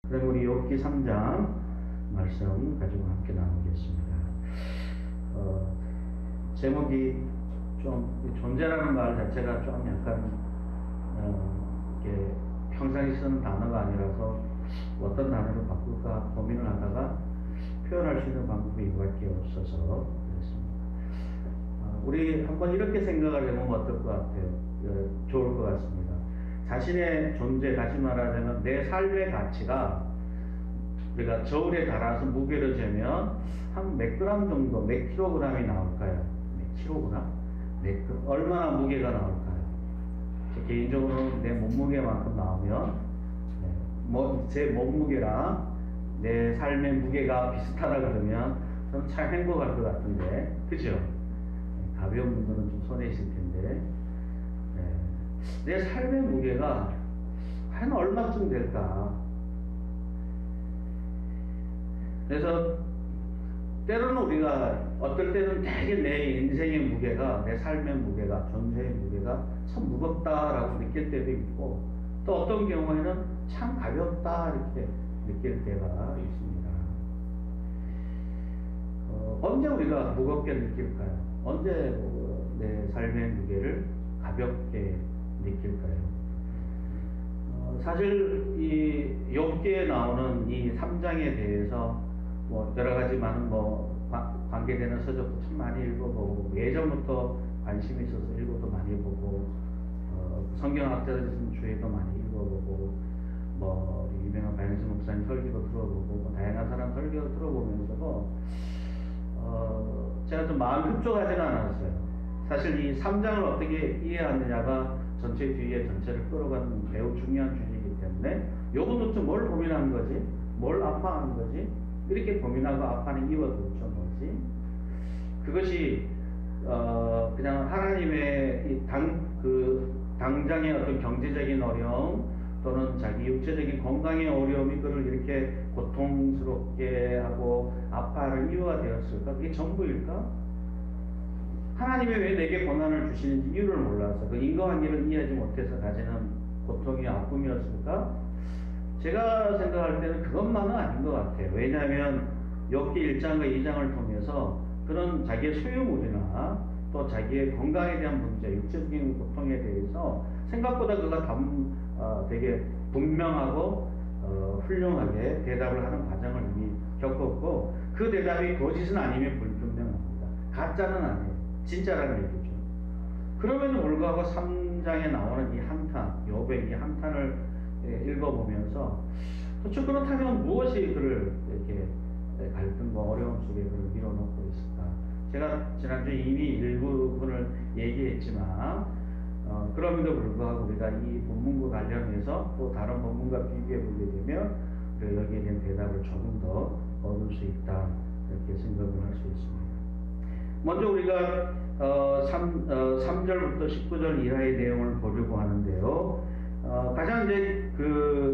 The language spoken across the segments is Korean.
그럼 우리 욥기 3장 말씀 가지고 함께 나누겠습니다. 제목이 좀 존재라는 말 자체가 좀 약간 이렇게 평상시 쓰는 단어가 아니라서 어떤 단어를 바꿀까 고민을 하다가 표현할 수 있는 방법이 이거밖에 없어서 그랬습니다. 우리 한번 이렇게 생각을 해보면 어떨 것 같아요? 좋을 것 같습니다. 자신의 존재, 다시 말하자면 내 삶의 가치가 우리가 저울에 달아서 무게를 재면 한 몇 그램 정도, 몇 킬로그램이 나올까요? 몇 킬로그램? 얼마나 무게가 나올까요? 개인적으로는 내 몸무게만큼 나오면 제 몸무게랑 내 삶의 무게가 비슷하다 그러면 저는 참 행복할 것 같은데, 그죠? 가벼운 분들은 좀 손해있을 텐데, 내 삶의 무게가 한 얼마쯤 될까? 그래서 때로는 우리가 어떨 때는 되게 내 인생의 무게가, 내 삶의 무게가, 존재의 무게가 참 무겁다라고 느낄 때도 있고, 또 어떤 경우에는 참 가볍다 이렇게 느낄 때가 있습니다. 언제 우리가 무겁게 느낄까요? 언제 내 삶의 무게를 가볍게 느낄까요? 사실 이 욥기에 나오는 이 3장에 대해서 여러 가지 많은 관계되는 서적도 참 많이 읽어보고, 예전부터 관심이 있어서 읽어도 많이 보고, 성경학자들이 쓴 주에도 많이 읽어보고, 유명한 박영수 목사님 설교도 들어보고, 다양한 사람 설교도 들어보면서도 제가 좀 마음이 흡족하지는 않았어요. 사실 이 3장을 어떻게 이해하느냐가 전체 뒤에 전체를 끌어가는 매우 중요한 주제이기 때문에 요건 도대체 뭘 고민하는 거지? 뭘 아파하는 거지? 이렇게 고민하고 아파하는 이유가 도대체 뭐지? 그것이 그냥 하나님의 당장의 어떤 경제적인 어려움 또는 자기 육체적인 건강의 어려움이 그를 이렇게 고통스럽게 하고 아파하는 이유가 되었을까? 그게 전부일까? 하나님이 왜 내게 고난을 주시는지 이유를 몰라서 그 인과관계를 이해하지 못해서 가지는 고통이 아픔이었을까? 제가 생각할 때는 그것만은 아닌 것 같아요. 왜냐하면 욥기 1장과 2장을 통해서 그런 자기의 소유물이나 또 자기의 건강에 대한 문제, 육체적인 고통에 대해서 생각보다 그가 되게 분명하고 훌륭하게 대답을 하는 과정을 이미 겪었고, 그 대답이 거짓은 아니면 불분명합니다. 가짜는 아니에요. 진짜라는 얘기죠. 그럼에도 불구하고 3장에 나오는 이 한탄, 욥의 이 한탄을 읽어보면서 도대체 그렇다면 무엇이 그를 이렇게 갈등과 어려움 속에 그를 밀어넣고 있을까? 제가 지난주에 이미 일부분을 얘기했지만 그럼에도 불구하고 우리가 이 본문과 관련해서 또 다른 본문과 비교해 보게 되면 여기에 대한 대답을 조금 더 얻을 수 있다 이렇게 생각을 할 수 있습니다. 먼저 우리가 3절부터 19절 이하의 내용을 보려고 하는데요. 가장 이제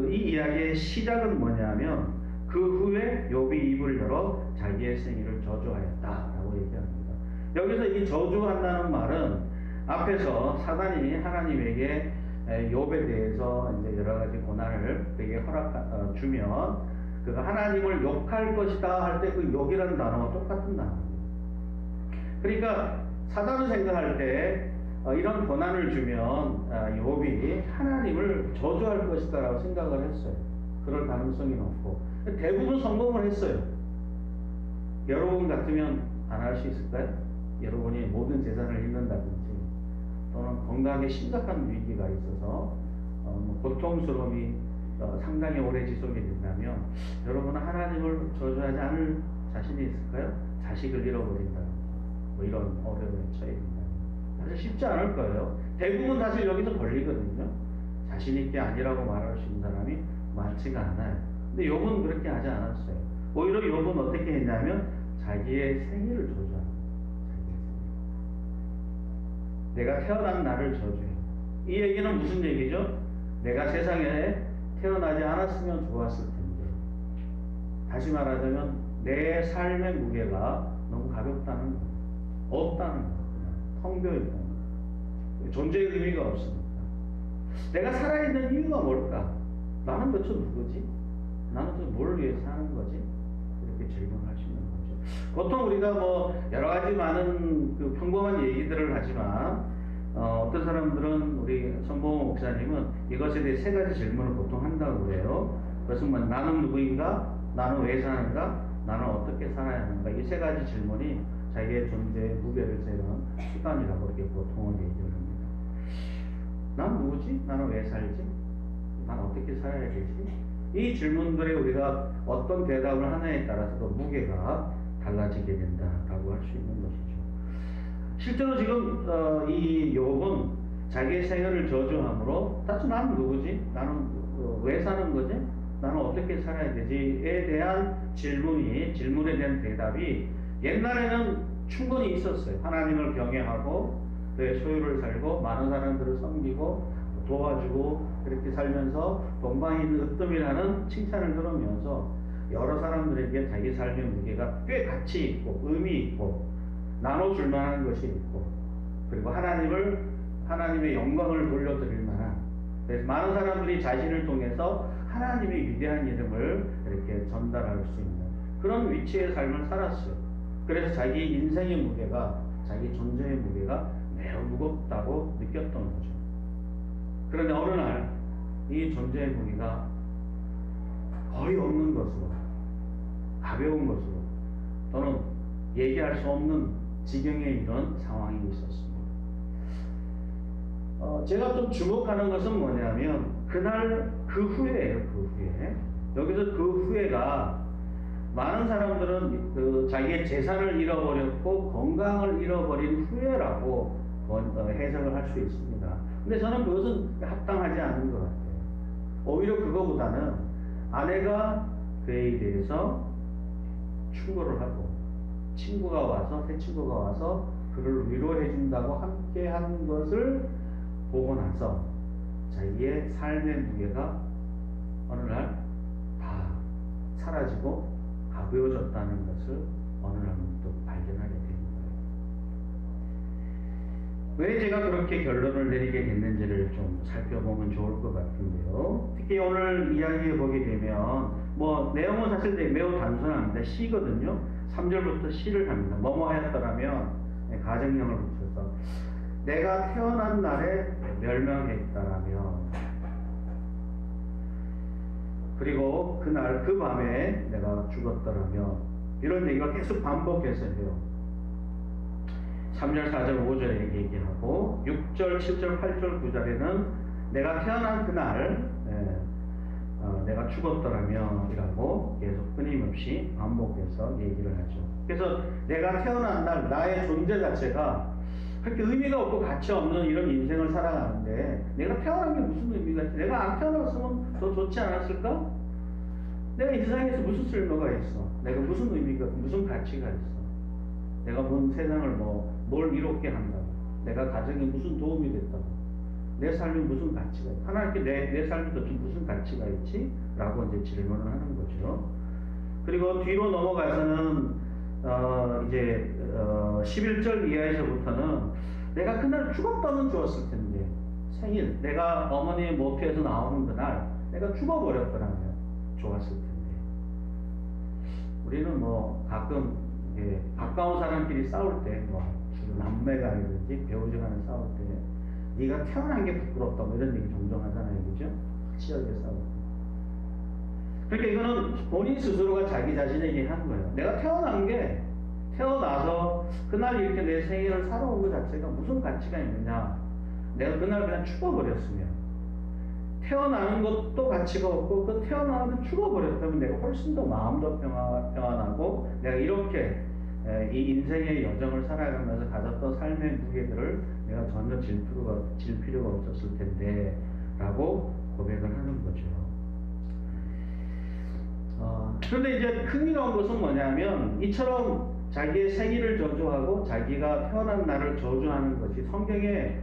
이 이야기의 시작은 뭐냐면 그 후에 욥이 입을 열어 자기의 생일을 저주하였다라고 얘기합니다. 여기서 이 저주한다는 말은 앞에서 사단이 하나님에게 욥에 대해서 이제 여러 가지 고난을 그에게 주면 그가 하나님을 욕할 것이다 할 때 그 욕이라는 단어와 똑같은 단어입니다. 그러니까 사단은 생각할 때 이런 고난을 주면 욥이 하나님을 저주할 것이다 라고 생각을 했어요. 그럴 가능성이 높고 대부분 성공을 했어요. 여러분 같으면 안 할 수 있을까요? 여러분이 모든 재산을 잃는다든지 또는 건강에 심각한 위기가 있어서 고통스러움이 상당히 오래 지속이 된다면 여러분은 하나님을 저주하지 않을 자신이 있을까요? 자식을 잃어버린다, 이런 어려움에 처해 된다. 사실 쉽지 않을 거예요. 대부분 사실 여기서 걸리거든요. 자신 있게 아니라고 말할 수 있는 사람이 많지가 않아요. 근데 욥은 그렇게 하지 않았어요. 오히려 욥은 어떻게 했냐면 자기의 생일을 저주합니다. 내가 태어난 날을 저주해요. 이 얘기는 무슨 얘기죠? 내가 세상에 태어나지 않았으면 좋았을 텐데, 다시 말하자면 내 삶의 무게가 너무 가볍다는 거예요. 없다는 거예요. 텅 비어있다는 거예요. 존재의 의미가 없습니다. 내가 살아있는 이유가 뭘까? 나는 도대체 누구지? 나는 뭘 위해서 하는 거지? 이렇게 질문을 하시는 거죠. 보통 우리가 뭐 여러 가지 많은 그 평범한 얘기들을 하지만 어떤 사람들은 우리 손보호 목사님은 이것에 대해 세 가지 질문을 보통 한다고 그래요. 그것은 뭐 나는 누구인가? 나는 왜 사는가? 나는 어떻게 살아야 하는가? 이 세 가지 질문이 자기의 존재의 무게를 재는 수단이라고 이렇게 보통은 얘기를 합니다. 난 누구지? 나는 왜 살지? 난 어떻게 살아야 되지? 이 질문들에 우리가 어떤 대답을 하느냐에 따라서 그 무게가 달라지게 된다라고 할 수 있는 것이죠. 실제로 지금 이 욥은 자기의 생애를 저주함으로 다시 나는 누구지? 나는 왜 사는 거지? 나는 어떻게 살아야 되지에 대한 질문에 대한 대답이 옛날에는 충분히 있었어요. 하나님을 경외하고 그의 소유를 살고 많은 사람들을 섬기고 도와주고 그렇게 살면서 동방에 있는 으뜸이라는 칭찬을 들으면서 여러 사람들에게 자기 삶의 무게가 꽤 가치 있고 의미 있고 나눠줄 만한 것이 있고 그리고 하나님의 영광을 돌려드릴 만한, 그래서 많은 사람들이 자신을 통해서 하나님의 위대한 이름을 이렇게 전달할 수 있는 그런 위치의 삶을 살았어요. 그래서 자기 인생의 무게가, 자기 존재의 무게가 매우 무겁다고 느꼈던 거죠. 그런데 어느 날 이 존재의 무게가 거의 없는 것으로, 가벼운 것으로, 또는 얘기할 수 없는 지경에 이른 상황이 있었습니다. 제가 좀 주목하는 것은 뭐냐면 그날 그 후에예요. 그 후에. 여기서 그 후에가 많은 사람들은 자기의 재산을 잃어버렸고 건강을 잃어버린 후회라고 해석을 할 수 있습니다. 근데 저는 그것은 합당하지 않은 것 같아요. 오히려 그거보다는 아내가 그에 대해서 충고를 하고 새 친구가 와서 그를 위로해 준다고 함께 한 것을 보고 나서 자기의 삶의 무게가 어느 날 다 사라지고 가벼워졌다는 것을 어느 날 문득 발견하게 됩니다. 왜 제가 그렇게 결론을 내리게 됐는지를 좀 살펴보면 좋을 것 같은데요. 특히 오늘 이야기해 보게 되면 내용은 사실 매우 단순합니다. 시거든요. 3절부터 시를 합니다. 뭐뭐 하였더라면 가정형을 붙여서 내가 태어난 날에 멸망했더라면, 그리고 그날 그 밤에 내가 죽었더라면, 이런 얘기가 계속 반복해서 해요. 3절, 4절, 5절에 얘기하고 6절, 7절, 8절, 9절에는 내가 태어난 그날 내가 죽었더라면 이라고 계속 끊임없이 반복해서 얘기를 하죠. 그래서 내가 태어난 날 나의 존재 자체가 그렇게 의미가 없고 가치 없는 이런 인생을 살아가는데 내가 태어난 게 무슨 의미가 있지? 내가 안 태어났으면 더 좋지 않았을까? 내가 이 세상에서 무슨 쓸모가 있어? 내가 무슨 의미가, 무슨 가치가 있어? 내가 세상을 뭘 이롭게 한다고? 내가 가정에 무슨 도움이 됐다고? 내 삶에 무슨 가치가 있어? 하나님께 내 삶에 도대체 무슨 가치가 있지? 라고 이제 질문을 하는 거죠. 그리고 뒤로 넘어가서는 이제 11절 이하에서부터는 내가 그날 죽었다면 좋았을 텐데, 생일, 내가 어머니의 모태에서 나오는 그날 내가 죽어버렸더라면 좋았을 텐데. 우리는 가끔 가까운 사람끼리 싸울 때, 주로 남매가 아니든지 배우자 간에 싸울 때 네가 태어난 게 부끄럽다 이런 얘기 종종 하잖아요. 그죠? 치열하게 싸우고. 그러니까 이거는 본인 스스로가 자기 자신에게 한 거예요. 내가 태어나서 그날 이렇게 내 생일을 살아온 것 자체가 무슨 가치가 있느냐. 내가 그날 그냥 죽어버렸으면, 태어나는 것도 가치가 없고 그 태어나면 죽어버렸다면 내가 훨씬 더 마음도 평안하고 내가 이렇게 이 인생의 여정을 살아가면서 가졌던 삶의 무게들을 내가 전혀 질 필요가 없었을 텐데 라고 고백을 하는 거죠. 그런데 이제 흥미로운 것은 뭐냐면 이처럼 자기의 생일을 저주하고 자기가 태어난 날을 저주하는 것이 성경에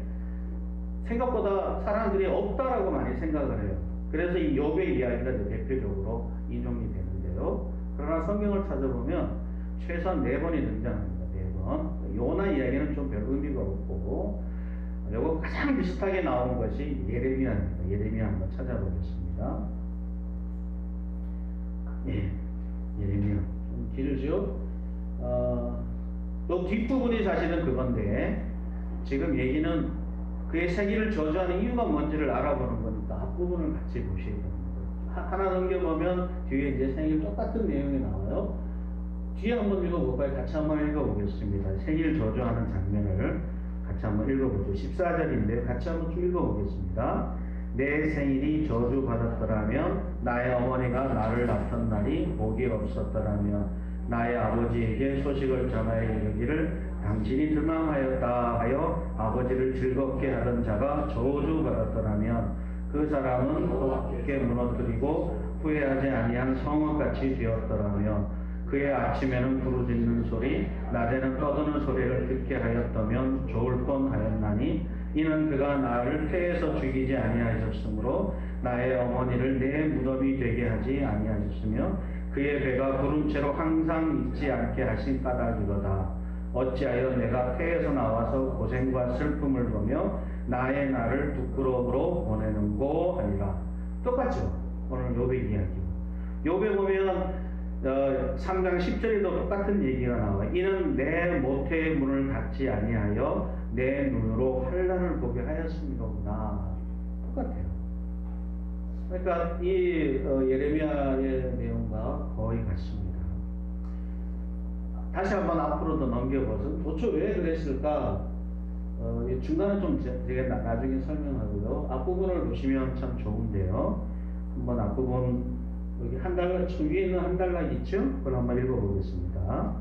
생각보다 사람들이 없다라고 많이 생각을 해요. 그래서 이 욥의 이야기가 대표적으로 인용이 되는데요. 그러나 성경을 찾아보면 최소한 4번이 등장합니다. 4번. 요나 이야기는 좀 별 의미가 없고, 요거 가장 비슷하게 나온 것이 예레미야입니다. 예레미야 한번 찾아보겠습니다. 예, 예레미야 좀 길죠. 요 뒷부분이 사실은 그건데 지금 얘기는 그의 생일을 저주하는 이유가 뭔지를 알아보는 거니까 앞부분을 같이 보셔야 됩니다. 하나 넘겨보면 뒤에 이제 생일 똑같은 내용이 나와요. 뒤에 한번 읽어볼까요? 같이 한번 읽어보겠습니다. 생일 저주하는 장면을 같이 한번 읽어보죠. 14절인데 같이 한번 쭉 읽어보겠습니다. 내 생일이 저주받았더라면 나의 어머니가 나를 낳던 날이 복이 없었더라면 나의 아버지에게 소식을 전하여 이르기를 당신이 득남하였다 하여 아버지를 즐겁게 하던 자가 저주받았더라면 그 사람은 곧게 무너뜨리고 후회하지 아니한 성읍같이 되었더라면 그의 아침에는 부르짖는 소리 낮에는 떠드는 소리를 듣게 하였다면 좋을 뻔하였나니 이는 그가 나를 태에서 죽이지 아니하셨으므로 나의 어머니를 내 무덤이 되게 하지 아니하셨으며 그의 배가 부른 채로 항상 잊지 않게 하신 까닭이로다. 어찌하여 내가 태에서 나와서 고생과 슬픔을 보며 나의 날을 부끄러움으로 보내는고 하리라. 똑같죠? 오늘 요배 이야기. 요배 보면 3장 10절에도 똑같은 얘기가 나와요. 이는 내 모태의 문을 닫지 아니하여 내 눈으로 환난을 보게 하였음이로구나. 똑같아요. 그러니까 이 예레미야의 내용과 거의 같습니다. 다시 한번 앞으로도 넘겨보서 도대체 왜 그랬을까? 중간은 좀 제가 나중에 설명하고요. 앞부분을 보시면 참 좋은데요. 한번 앞부분 여기 한 달락 위에 있는 한 달락 있죠? 그걸 한번 읽어보겠습니다.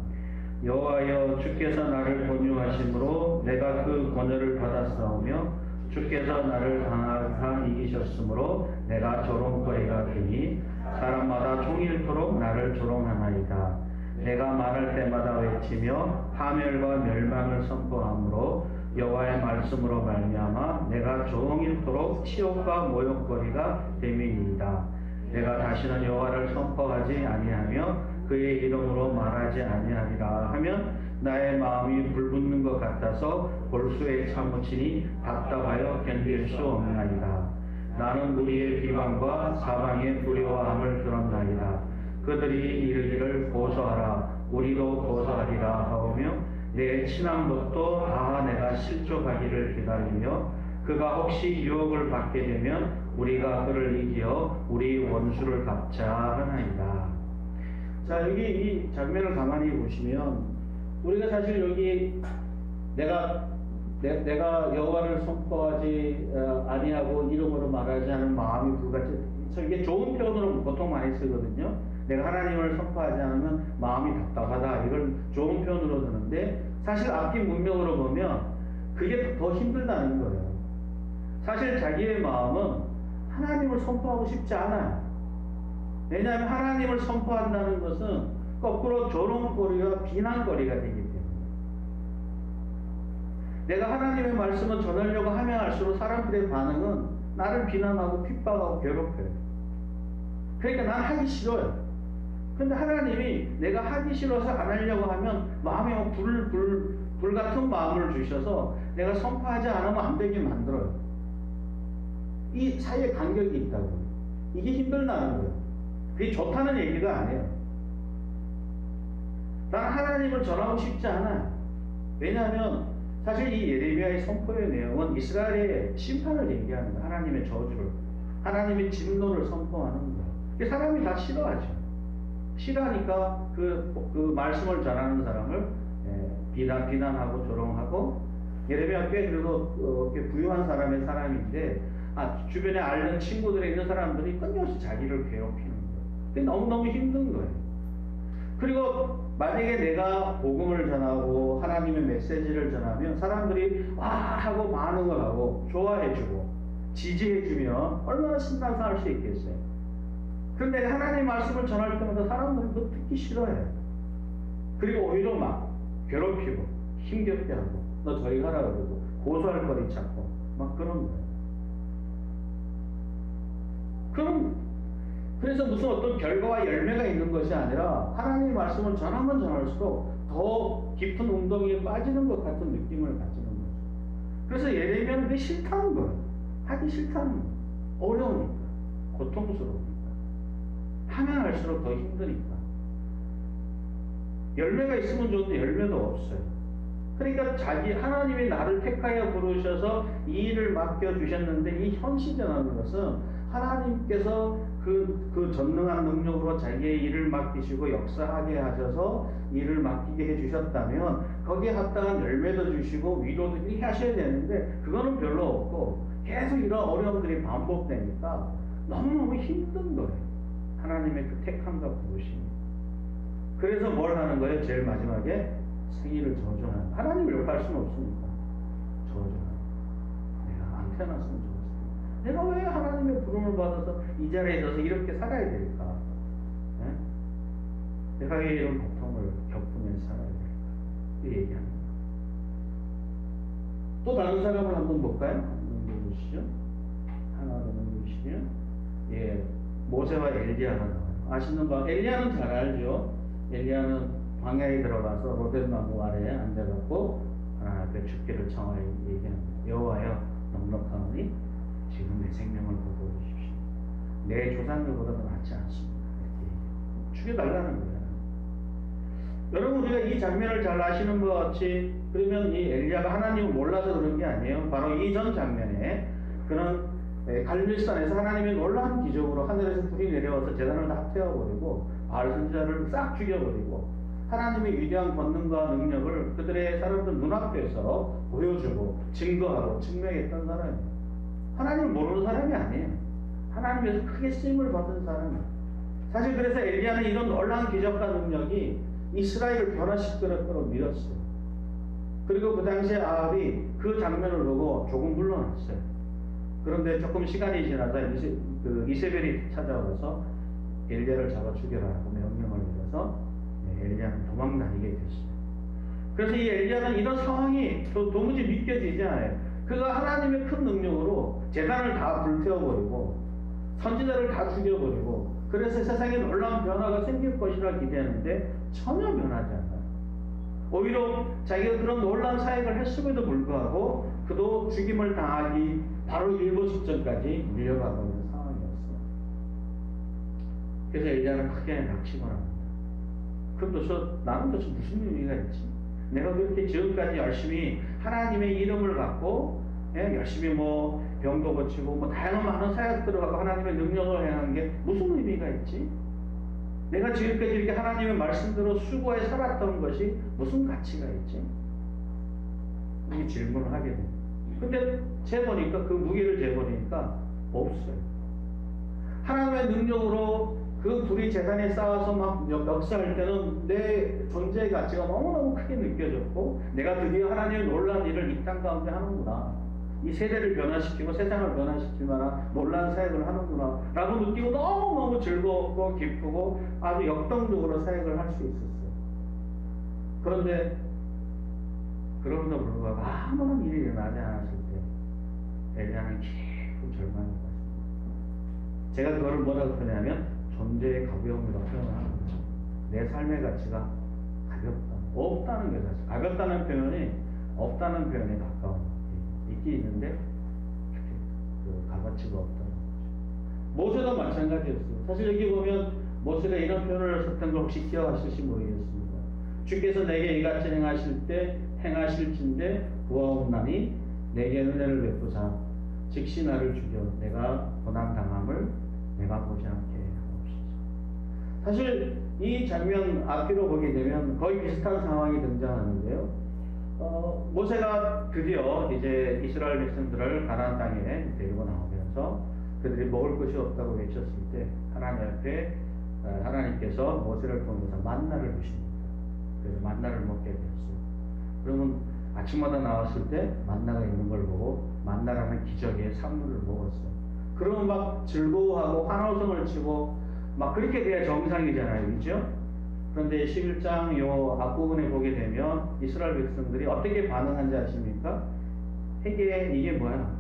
여호와여 주께서 나를 권유하심으로 내가 그 권유를 받았사오며 주께서 나를 강하사 이기셨으므로 내가 조롱거리가 되니 사람마다 종일토록 나를 조롱하나이다. 내가 말할 때마다 외치며 파멸과 멸망을 선포하므로 여호와의 말씀으로 말미암아 내가 종일토록 치욕과 모욕거리가 됨이니이다. 내가 다시는 여호와를 선포하지 아니하며 그의 이름으로 말하지 아니하리라 하면 나의 마음이 불붙는 것 같아서 골수에 차무치니 답답하여 견딜 수 없나이다. 나는 무리의 비방과 사방의 두려워함을 들었나이다. 그들이 이르기를 고소하라 우리도 고소하리라 하오며 내 친한 것도 다 내가 실족하기를 기다리며 그가 혹시 유혹을 받게 되면 우리가 그를 이겨 우리 원수를 갚자 하나이다. 자, 여기 이 장면을 가만히 보시면 우리가 사실 여기 내가 여호와를 선포하지 아니하고 이름으로 말하지 않은 마음이 불같이 이게 좋은 표현으로 보통 많이 쓰거든요. 내가 하나님을 선포하지 않으면 마음이 답답하다. 이걸 좋은 표현으로 드는데 사실 앞뒤 문맥으로 보면 그게 더 힘들다는 거예요. 사실 자기의 마음은 하나님을 선포하고 싶지 않아요. 왜냐하면 하나님을 선포한다는 것은 거꾸로 조롱거리와 비난거리가 되기 때문에 내가 하나님의 말씀을 전하려고 하면 할수록 사람들의 반응은 나를 비난하고 핍박하고 괴롭혀요. 그러니까 난 하기 싫어요. 근데 하나님이 내가 하기 싫어서 안 하려고 하면 마음에 불 같은 마음을 주셔서 내가 선포하지 않으면 안 되게 만들어요. 이 사이에 간격이 있다고. 이게 힘들다는 거예요. 그게 좋다는 얘기가 아니에요. 난 하나님을 전하고 싶지 않아요. 왜냐하면 사실 이 예레미야의 선포의 내용은 이스라엘의 심판을 얘기하는 거예요. 하나님의 저주를. 하나님의 진노를 선포하는 거예요. 사람이 다 싫어하죠. 싫어하니까 그 말씀을 전하는 사람을 비난하고 조롱하고 예레미야 꽤 그래도 꽤 부유한 사람인데 주변에 알는 친구들이 있는 사람들이 끊임없이 자기를 괴롭히는 거예요. 그게 너무너무 힘든 거예요. 그리고 만약에 내가 복음을 전하고 하나님의 메시지를 전하면 사람들이 와 하고 반응을 하고 좋아해주고 지지해주면 얼마나 신나서 할 수 있겠어요. 그런데 하나님 말씀을 전할 때마다 사람들이 그거 듣기 싫어해요. 그리고 오히려 막 괴롭히고 힘겹게 하고 너 저리 가라 그러고 고소할 거리 찾고 막 그런 거예요. 그래서 무슨 어떤 결과와 열매가 있는 것이 아니라 하나님의 말씀을 전하면 전할수록 더 깊은 웅덩이에 빠지는 것 같은 느낌을 가지는 거죠. 그래서 예레미야는 그게 싫다는 거예요. 하기 싫다는 거예요. 어려우니까, 고통스러우니까. 하면 할수록 더 힘드니까. 열매가 있으면 좋은데 열매도 없어요. 그러니까 하나님이 나를 택하여 부르셔서 이 일을 맡겨주셨는데 이 현시전하는 것은 하나님께서 그 전능한 능력으로 자기의 일을 맡기시고 역사하게 하셔서 일을 맡기게 해주셨다면 거기에 합당한 열매도 주시고 위로도 이렇게 하셔야 되는데 그거는 별로 없고 계속 이런 어려움들이 반복되니까 너무너무 힘든 거예요. 하나님의 그 택함과 부르심이. 그래서 뭘 하는 거예요? 제일 마지막에 생일을 저주하는. 하나님을 욕할 수는 없으니까 저주하는. 내가 안 태어났으면 좋겠어. 내가 왜 하나님의 부름을 받아서 이 자리에 서서 이렇게 살아야 될까? 네? 내가 왜 이런 고통을 겪으면서 살아야 될까? 이 얘기합니다. 또 다른 사람을 한번 볼까요? 보시죠. 하나 더 넘기시면, 예, 모세와 엘리야가 나와요. 아시는 바, 엘리야는 잘 알죠. 엘리야는 광야에 들어가서 로뎀나무 아래에 앉아갖고 하나님 앞에 죽기를 청하여 얘기합니다. 여호와여, 넉넉하오니 지금 내 생명을 거두어주십시오. 내 조상들보다는 낫지 않습니다. 이렇게 죽여달라는 거예요. 여러분, 우리가 이 장면을 잘 아시는 것 같이, 그러면 이 엘리야가 하나님을 몰라서 그런 게 아니에요. 바로 이전 장면에 그런 갈멜산에서 하나님의 놀라운 기적으로 하늘에서 불이 내려와서 제단을 다 태워버리고 바알 선지자를 싹 죽여버리고 하나님의 위대한 권능과 능력을 그들의 사람들 눈앞에서 보여주고 증거하고 증명했던 사람이에요. 하나님을 모르는 사람이 아니에요. 하나님에서 크게 쓰임을 받은 사람이에요. 사실 그래서 엘리야는 이런 놀라운 기적과 능력이 이스라엘을 변화시킬 거로 믿었어요. 그리고 그 당시에 아합이 그 장면을 보고 조금 물러났어요. 그런데 조금 시간이 지나자 이세벨이 찾아와서 엘리야를 잡아 죽여라라고 명령을 내려서 엘리야는 도망다니게 됐어요. 그래서 이 엘리야는 이런 상황이 도무지 믿겨지지 않아요. 그가 하나님의 큰 능력으로 제단을 다 불태워버리고 선지자를 다 죽여버리고 그래서 세상에 놀라운 변화가 생길 것이라 기대하는데 전혀 변하지 않아요. 오히려 자기가 그런 놀라운 사역을 했음에도 불구하고 그도 죽임을 당하기 바로 일보 직전까지 밀려가고 있는 상황이었어요. 그래서 엘리야는 크게 낙심을 합니다. 그럼 나는 도대체 무슨 의미가 있지? 내가 그렇게 지금까지 열심히 하나님의 이름을 갖고 열심히 병도 고치고 다양한 많은 사역들을 갖고 하나님의 능력을 행하는 게 무슨 의미가 있지? 내가 지금까지 이렇게 하나님의 말씀대로 수고해 살았던 것이 무슨 가치가 있지? 이 질문을 하게 됩니다. 근데 재보니까 그 무게를 재보니까 없어요. 하나님의 능력으로 그 불이 재단에 쌓아서 막 역사할 때는 내 존재의 가치가 너무너무 크게 느껴졌고 내가 드디어 하나님의 놀라운 일을 이 땅 가운데 하는구나. 이 세대를 변화시키고 세상을 변화시킬 만한 놀라운 사역을 하는구나 라고 느끼고 너무너무 즐거웠고 기쁘고 아주 역동적으로 사역을 할 수 있었어요. 그런데 그럼에도 불구하고 아무런 일이 일어나지 않았을 때 엘리야는 깊은 절망에 빠집니다. 제가 그거를 뭐라고 표현하냐면 존재의 가벼움이라고 표현하는 거예요. 내 삶의 가치가 가볍다. 없다는 게 사실 가볍다는 표현이 없다는 표현에 가까운 있긴 있는데 그 값어치가 없다는 거죠. 모세도 마찬가지였어요. 사실 여기 보면 모세가 이런 표현을 썼던 걸 혹시 기억하실지 모르겠습니다. 주께서 내게 이같이 행하실진대 구하옵나니 내게 은혜를 베푸사 즉시 나를 죽여 내가 고난당함을 내가 보지 않게 하옵소서. 사실 이 장면 앞뒤로 보게 되면 거의 비슷한 상황이 등장하는데요. 모세가 드디어 이제 이스라엘 백성들을 가나안 땅에 데리고 나오면서 그들이 먹을 것이 없다고 외쳤을 때 하나님 앞에 하나님께서 모세를 통해서 만나를 주십니다. 그래서 만나를 먹게 되었어요. 그러면 아침마다 나왔을 때 만나가 있는 걸 보고 만나라는 기적의 산물을 먹었어요. 그러면 막 즐거워하고 환호성을 치고 막 그렇게 돼야 정상이잖아요. 그죠? 그런데 11장 요 앞부분에 보게 되면 이스라엘 백성들이 어떻게 반응한지 아십니까? 이게 뭐야?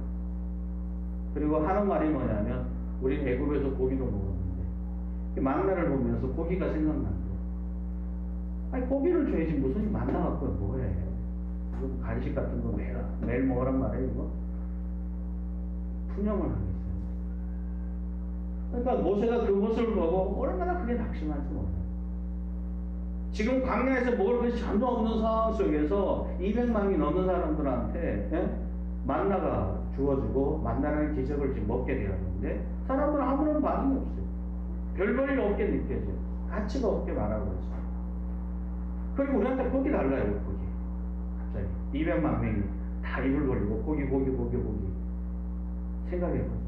그리고 하는 말이 뭐냐면 우리 애굽에서 고기도 먹었는데 만나를 보면서 고기가 생각난대요. 아니 고기를 줘야지 무슨 만나 갖고 뭐해? 간식 같은 거 매일 먹으란 말이에요. 이거 푸념을 하겠어요. 그러니까 모세가 그 모습을 보고 얼마나 그게 낙심한지 몰라요. 지금 광야에서 먹을 것이 전혀 없는 상황 속에서 200만이 넘는 사람들한테 만나가 주어지고 만나라는 기적을 지금 먹게 되었는데 사람들은 아무런 반응이 없어요. 별 볼 일 없게 느껴져요. 가치가 없게 말하고 있어요. 그리고 우리한테 고기 달라요. 고기. 갑자기 200만 명이 다 입을 벌리고 고기 생각해보세요.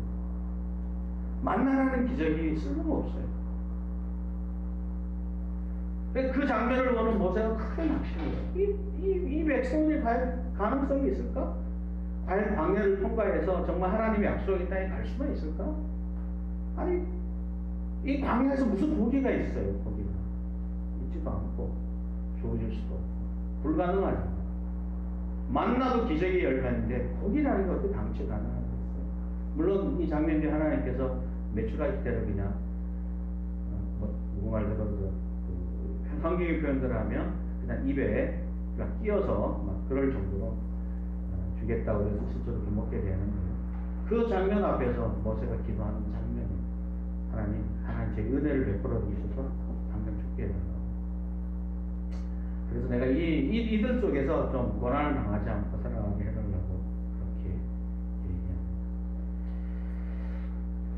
만나라는 기적이 쓸모없어요. 그 장면을 보는 모세가 크게 낙심해요. 이 백성들이 과연 가능성이 있을까? 과연 광야를 통과해서 정말 하나님의 약속의 땅에 갈 수만 있을까? 아니, 이 광야에서 무슨 고기가 있어요, 고기가. 있지도 않고, 주어질 수도 없고. 불가능하죠. 만나도 기적의 열매인데, 고기라는 게 어떻게 당치 가능하겠어요? 물론 이 장면에 하나님께서 메추라기 때를 그냥, 누구 말대로 성경의 표현대로 하면 그냥 입에 끼어서 막 그럴 정도로 주겠다고 해서 실제로 먹게 되는 거예요. 그 장면 앞에서 모세가 기도하는 장면이에요. 하나님 제 은혜를 베풀어 주셔서 당장 죽게 해달라고. 그래서 내가 이들 속에서 좀 고난을 당하지 않고 살아가게 해달라고 그렇게 얘기합니다.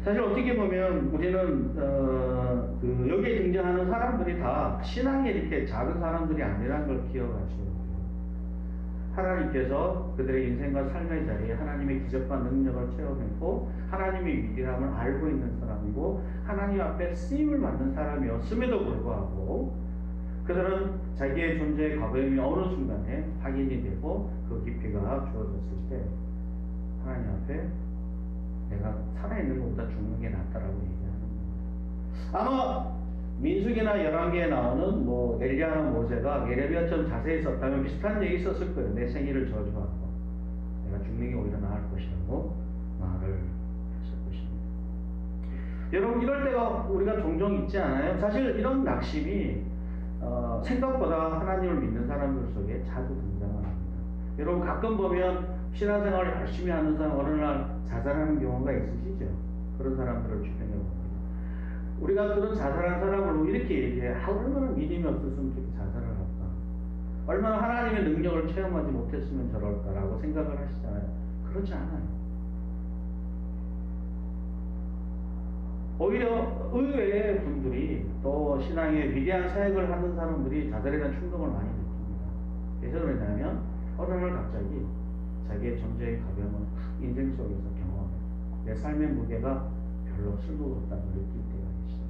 사실 어떻게 보면 우리는 여기에 등장하는 사람들이 다 신앙이 이렇게 작은 사람들이 아니라는 걸 기억하셔야 돼요. 하나님께서 그들의 인생과 삶의 자리에 하나님의 기적과 능력을 체험했고 하나님의 위대함을 알고 있는 사람이고 하나님 앞에 쓰임을 받는 사람이었음에도 불구하고 그들은 자기의 존재의 가벼움이 어느 순간에 확인이 되고 그 깊이가 주어졌을 때 하나님 앞에 내가 살아있는 것보다 죽는 게 낫다라고 얘기하는 거예요. 아마 민수기나 열왕기에 나오는 엘리야나 모세가 예레미야처럼 자세히 썼다면 비슷한 얘기 썼을 거예요. 내 생일을 저주하고 내가 죽는 게 오히려 나을 것이라고 말을 했을 것입니다. 여러분 이럴 때가 우리가 종종 있지 않아요? 사실 이런 낙심이 생각보다 하나님을 믿는 사람들 속에 자주 등장합니다. 여러분 가끔 보면 신앙생활을 열심히 하는 사람 어느 날 자살하는 경우가 있으시죠? 그런 사람들을 주변에 보면 우리가 그런 자살한 사람을 이렇게 얘기해. 얼마나 믿음이 없었으면 저렇게 자살을 할까? 얼마나 하나님의 능력을 체험하지 못했으면 저럴까라고 생각을 하시잖아요. 그렇지 않아요. 오히려 의외의 분들이 또 신앙의 위대한 사역을 하는 사람들이 자살에 대한 충동을 많이 느낍니다. 그래서 그러냐면 어느 날 갑자기 자기의 존재의 가벼움을 인생 속에서 경험해요. 내 삶의 무게가 별로 쓸모없다는 걸 느낄 때가 있어요.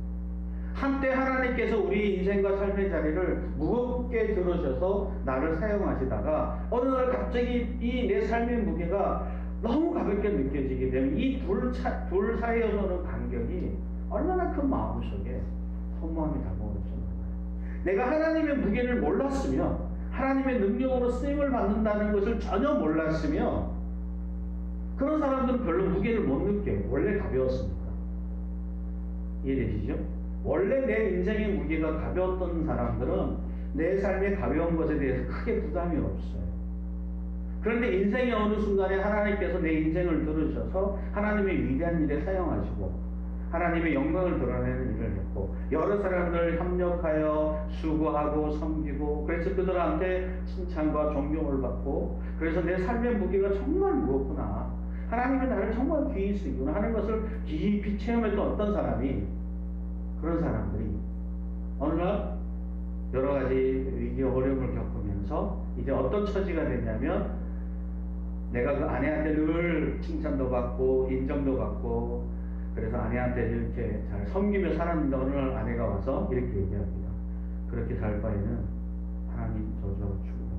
한때 하나님께서 우리 인생과 삶의 자리를 무겁게 들으셔서 나를 사용하시다가 어느 날 갑자기 이 내 삶의 무게가 너무 가볍게 느껴지게 되면 이 둘 사이에 오는 간격이 얼마나 큰 마음속에 허무함이 다가오죠. 내가 하나님의 무게를 몰랐으며 하나님의 능력으로 쓰임을 받는다는 것을 전혀 몰랐으며 그런 사람들은 별로 무게를 못 느껴요. 원래 가벼웠으니까. 이해되시죠? 원래 내 인생의 무게가 가벼웠던 사람들은 내 삶의 가벼운 것에 대해서 크게 부담이 없어요. 그런데 인생의 어느 순간에 하나님께서 내 인생을 들으셔서 하나님의 위대한 일에 사용하시고 하나님의 영광을 드러내는 일을 했고 여러 사람들 협력하여 수고하고 섬기고 그래서 그들한테 칭찬과 존경을 받고 그래서 내 삶의 무게가 정말 무겁구나. 하나님의 나를 정말 귀히 쓰구나 하는 것을 깊이 체험했던 어떤 사람이 그런 사람들이 어느 날 여러 가지 위기 어려움을 겪으면서 이제 어떤 처지가 됐냐면 내가 그 아내한테 늘 칭찬도 받고 인정도 받고 그래서 아내한테 이렇게 잘 섬기며 살았는데 어느 날 아내가 와서 이렇게 얘기합니다. 그렇게 살 바에는 하나님 저주하고 죽으라.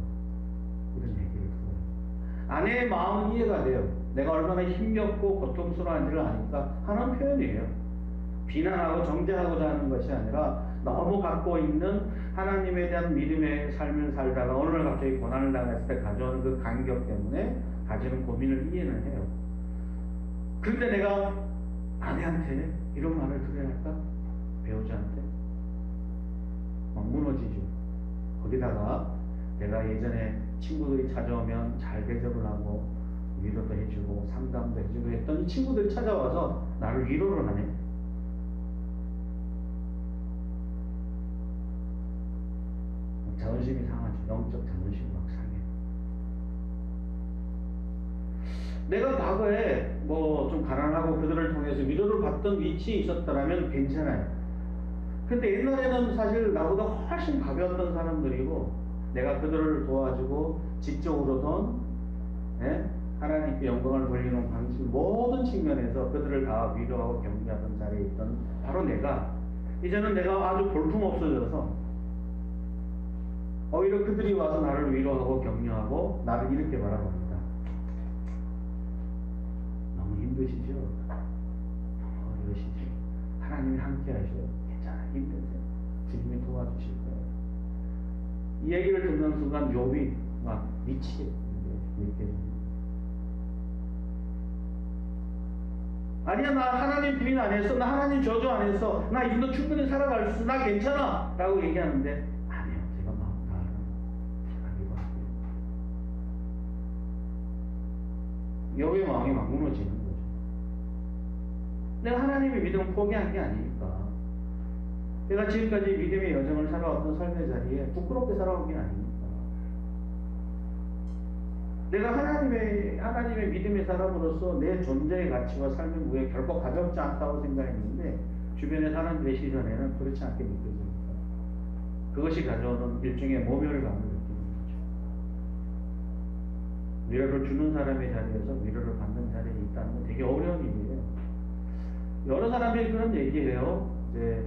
이런 얘기를 들어요. 아내의 마음은 이해가 돼요. 내가 얼마나 힘겹고 고통스러운지를 아니까 하는 표현이에요. 비난하고 정죄하고자 하는 것이 아니라 너무 갖고 있는 하나님에 대한 믿음의 삶을 살다가 어느 날 갑자기 고난을 당했을 때 가져오는 그 간격 때문에 가지는 고민을 이해는 해요. 그런데 내가 아내한테 이런 말을 들어야 할까? 배우자한테? 막 무너지죠. 거기다가 내가 예전에 친구들이 찾아오면 잘 대접을 하고 위로도 해주고 상담도 해주고 했더니 친구들이 찾아와서 나를 위로를 하네. 자존심이 상하죠. 영적 자존심이 막 상해. 내가 과거에 뭐 좀 가난하고 그들을 통해서 위로를 받던 위치에 있었더라면 괜찮아요. 근데 옛날에는 사실 나보다 훨씬 가벼웠던 사람들이고 내가 그들을 도와주고 지적으로든 하나님께 영광을 돌리는 방식 모든 측면에서 그들을 다 위로하고 격려하던 자리에 있던 바로 내가 이제는 내가 아주 볼품없어져서 오히려 그들이 와서 나를 위로하고 격려하고 나를 이렇게 바라봅니다. 너무 힘드시죠? 너무 어려우시죠? 하나님이 함께 하셔요. 괜찮아, 힘드세요. 주님이 도와주실 거예요. 이 얘기를 듣는 순간 욥이 막 미치게 느껴집니다. 아니야, 나 하나님 비밀 안 했어. 나 하나님 저주 안 했어. 나 이 정도 충분히 살아갈 수 있어. 나 괜찮아. 라고 얘기하는데 아니요, 제가 마음 다 알아요. 제가 욥의 마음이 막 무너지는 거죠. 내가 하나님의 믿음을 포기한 게 아니니까. 내가 지금까지 믿음의 여정을 살아왔던 삶의 자리에 부끄럽게 살아온 게 아니니까. 내가 하나님의 믿음의 사람으로서 내 존재의 가치와 삶의 무게 결코 가볍지 않다고 생각했는데 주변의 사람들의 시선에는 그렇지 않게 느껴집니다. 그것이 가져오는 일종의 모멸감을 느끼는 거죠. 위로를 주는 사람의 자리에서 위로를 받는 자리에 있다는 건 되게 어려운 일이에요. 여러 사람들이 그런 얘기해요. 이제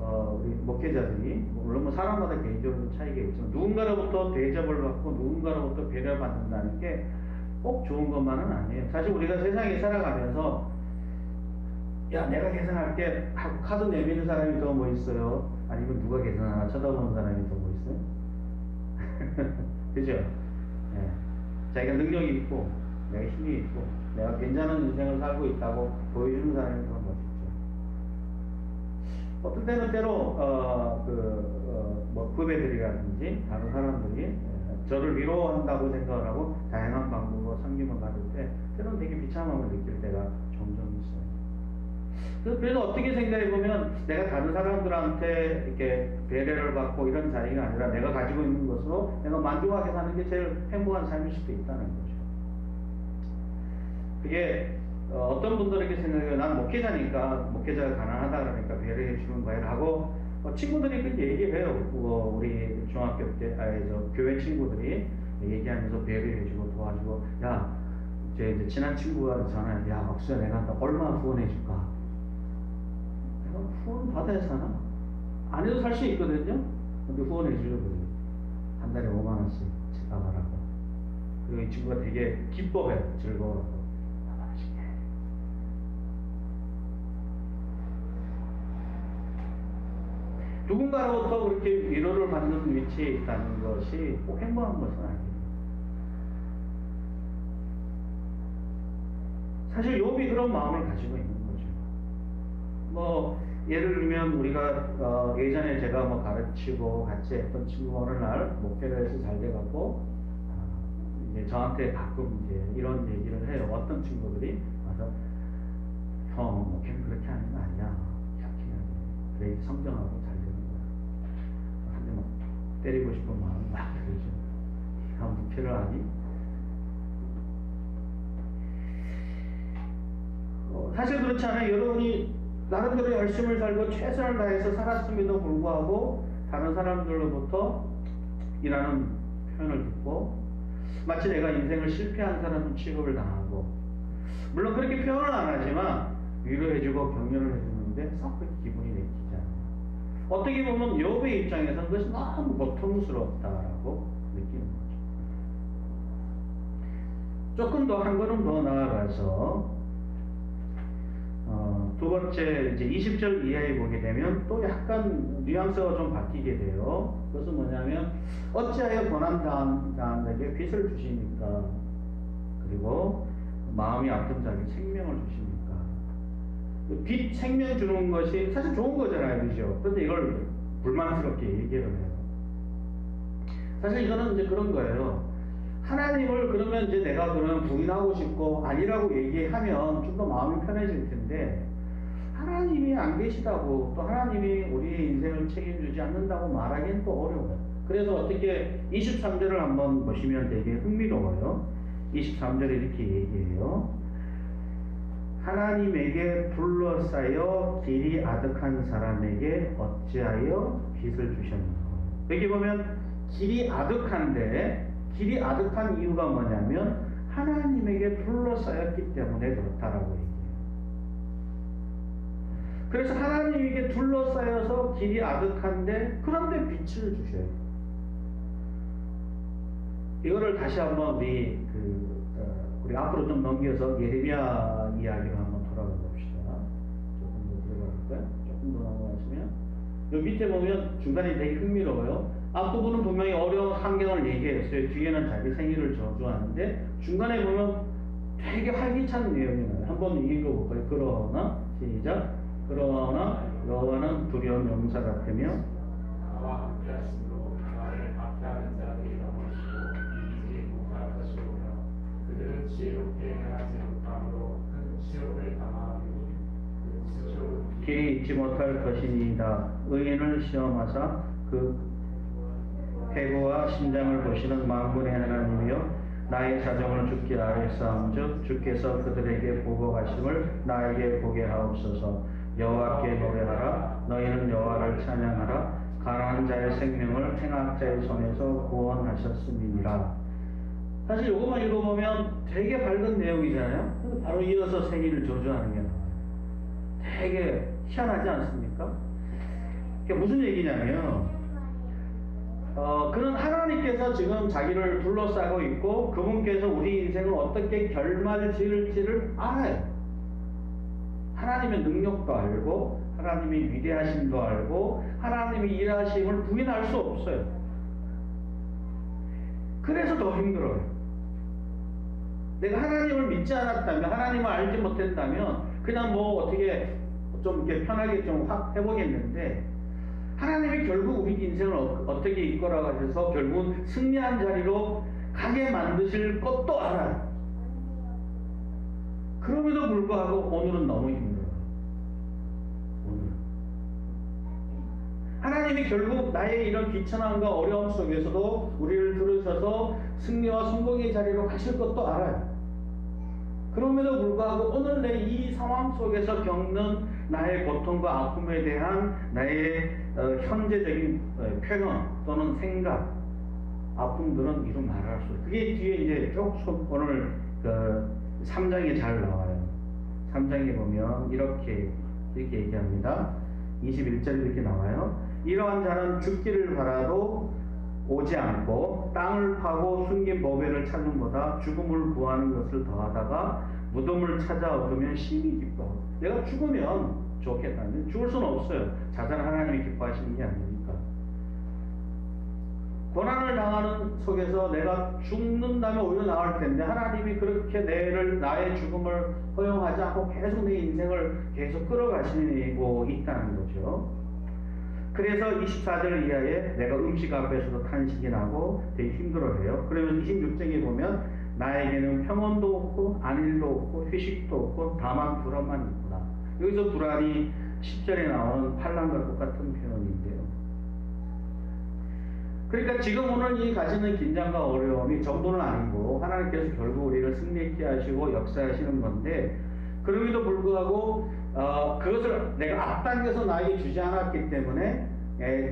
우리 목회자들이 물론 뭐 사람마다 개인적으로 차이가 있지만 누군가로부터 대접을 받고 누군가로부터 배려를 받는다는 게 꼭 좋은 것만은 아니에요. 사실 우리가 세상에 살아가면서 야 내가 계산할게 하고 카드 내미는 사람이 더 멋있어요? 아니면 누가 계산하나 쳐다보는 사람이 더 멋있어요? 그죠? 네. 자기가 능력이 있고 내가 힘이 있고 내가 괜찮은 인생을 살고 있다고 보여주는 사람이 더 멋있죠. 어떤 때는 때로 뭐 후배들이라든지 다른 사람들이 저를 위로한다고 생각을 하고 다양한 방법으로 섬김을 받을 때 때로는 되게 비참함을 느낄 때가 종종 있어요. 그래서 어떻게 생각해 보면 내가 다른 사람들한테 이렇게 배려를 받고 이런 자리가 아니라 내가 가지고 있는 것으로 내가 만족하게 사는 게 제일 행복한 삶일 수도 있다는 거죠. 그게 어떤 분들은 이렇게 생각해요. 난 목회자니까 목회자가 가난하다 그러니까 배려해 주는 거야 라고 친구들이 그렇게 얘기해요. 우리 중학교 때 교회 친구들이 얘기하면서 배려해 주고 도와주고 야 이제 친한 친구가 전화해 야 억수야 내가 얼마 후원해 줄까? 내가 후원 받아야 사나? 안 해도 살 수 있거든요. 근데 후원해 주려고 한 달에 5만 원씩 지급하라고. 그리고 이 친구가 되게 기뻐해요. 즐거워하고. 누군가로부터 그렇게 위로를 받는 위치에 있다는 것이 꼭 행복한 것은 아니에요. 사실 욥이 그런 마음을 가지고 있는 거죠. 뭐 예를 들면 우리가 예전에 제가 뭐 가르치고 같이 했던 친구가 어느 날 목회를 해서 잘 돼갖고 이제 저한테 가끔 이제 이런 얘기를 해요. 어떤 친구들이 와서 형 목회는 그렇게 하는 거 아니야. 이렇게 그래 성장하고 잘 때리고 싶은 마음이 막 들죠. 네가 목회를 하니? 사실 그렇지 않아요. 여러분이 나름대로 열심을 살고 최선을 다해서 살았음에도 불구하고 다른 사람들로부터 이라는 표현을 듣고 마치 내가 인생을 실패한 사람 취급을 당하고 물론 그렇게 표현을 안 하지만 위로해주고 격려를 해주는데 썩 그렇게 기분이 내키지 않아요. 어떻게 보면 욥의 입장에서는 그것이 너무 고통스럽다라고 느끼는 거죠. 조금 더 한 걸음 더 나아가서 두 번째 이제 20절 이하에 보게 되면 또 약간 뉘앙스가 좀 바뀌게 돼요. 그것은 뭐냐면 어찌하여 고난 당한 자에게 빚을 주십니까? 그리고 마음이 아픈 자에게 생명을 주십니까? 빚 생명 주는 것이 사실 좋은 거잖아요, 그죠? 그런데 이걸 불만스럽게 얘기를 해요. 사실 이거는 이제 그런 거예요. 하나님을 그러면 이제 내가 그러면 부인하고 싶고 아니라고 얘기하면 좀 더 마음이 편해질 텐데 하나님이 안 계시다고 또 하나님이 우리의 인생을 책임지지 않는다고 말하기는 또 어려워요. 그래서 어떻게 23절을 한번 보시면 되게 흥미로워요. 23절에 이렇게 얘기해요. 하나님에게 둘러싸여 길이 아득한 사람에게 어찌하여 빛을 주셨는가. 여기 보면 길이 아득한데, 길이 아득한 이유가 뭐냐면 하나님에게 둘러싸였기 때문에 그렇다라고 얘기해요. 그래서 하나님에게 둘러싸여서 길이 아득한데, 그런데 빛을 주셔요. 이거를 다시 한번 우리 앞으로 좀 넘겨서 예레미야 이야기를 한번 돌아가 봅시다. 조금 더 들어갈까요? 조금 더 넘어가시면 여기 밑에 보면 중간에 되게 흥미로워요. 앞부분은 분명히 어려운 환경을 얘기했어요. 뒤에는 자기 생일을 저주하는데 중간에 보면 되게 활기찬 내용이 나와요. 한번 읽어볼까요? 그러나 시작. 그러나 여호와는 두려운 용사 같으며 나와 함께하심으로 나를 박해하는 자들이 넘어지고 이기지 못할 것이오며 그들은 지혜롭게 행하지 못함으로 큰 치욕을 당하리니 그 치욕은 길이 잊지 못할 것이니이다. 의인을 시험하사 그 해부와 심장을 보시는 만군의 하나님이여 나의 사정을 주께 아뢰사온즉 주께서 그들에게 보복하심을 나에게 보게 하옵소서. 여호와께 노래하라. 너희는 여호와를 찬양하라. 가난한 자의 생명을 행악자의 손에서 구원하셨음이니라. 사실 이것만 읽어보면 되게 밝은 내용이잖아요. 바로 이어서 생일을 저주하는 게 나와요. 되게 희한하지 않습니까? 그게 무슨 얘기냐면 그는 하나님께서 지금 자기를 둘러싸고 있고 그분께서 우리 인생을 어떻게 결말 지을지를 알아요. 하나님의 능력도 알고 하나님의 위대하심도 알고 하나님의 일하심을 부인할 수 없어요. 그래서 더 힘들어요. 내가 하나님을 믿지 않았다면, 하나님을 알지 못했다면 그냥 뭐 어떻게 좀 이렇게 편하게 좀 확 해보겠는데, 하나님이 결국 우리 인생을 어떻게 이끌어 가셔서 결국 승리한 자리로 가게 만드실 것도 알아요. 그럼에도 불구하고 오늘은 너무 힘들어요. 오늘 하나님이 결국 나의 이런 비천함과 어려움 속에서도 우리를 들으셔서 승리와 성공의 자리로 가실 것도 알아요. 그럼에도 불구하고 오늘 내 이 상황 속에서 겪는 나의 고통과 아픔에 대한 나의 현재적인 표현 또는 생각, 아픔들은 이루 말할 수 없어요. 그게 뒤에 이제 쭉 오늘 3장에 잘 나와요. 3장에 보면 이렇게 얘기합니다. 21절에 이렇게 나와요. 이러한 자는 죽기를 바라도 오지 않고 땅을 파고 숨긴 보배를 찾는보다 죽음을 구하는 것을 더하다가 무덤을 찾아 얻으면 심히 기뻐. 내가 죽으면 좋겠다는데 죽을 수는 없어요. 자살 하나님이 기뻐하시는 게 아니니까. 고난을 당하는 속에서 내가 죽는다면 오히려 나을 텐데 하나님이 그렇게 나의 죽음을 허용하지 않고 계속 내 인생을 계속 끌어가시고 있다는 거죠. 그래서 24절 이하에 내가 음식 앞에서도 탄식이 나고 되게 힘들어해요. 그러면 26장에 보면 나에게는 평온도 없고 안일도 없고 휴식도 없고 다만 불안만 있구나. 여기서 불안이 10절에 나오는 환난과 똑같은 표현인데요. 그러니까 지금 오늘 이 가지는 긴장과 어려움이 전부는 아니고 하나님께서 결국 우리를 승리케 하시고 역사하시는 건데, 그럼에도 불구하고 그것을 내가 앞당겨서 나에게 주지 않았기 때문에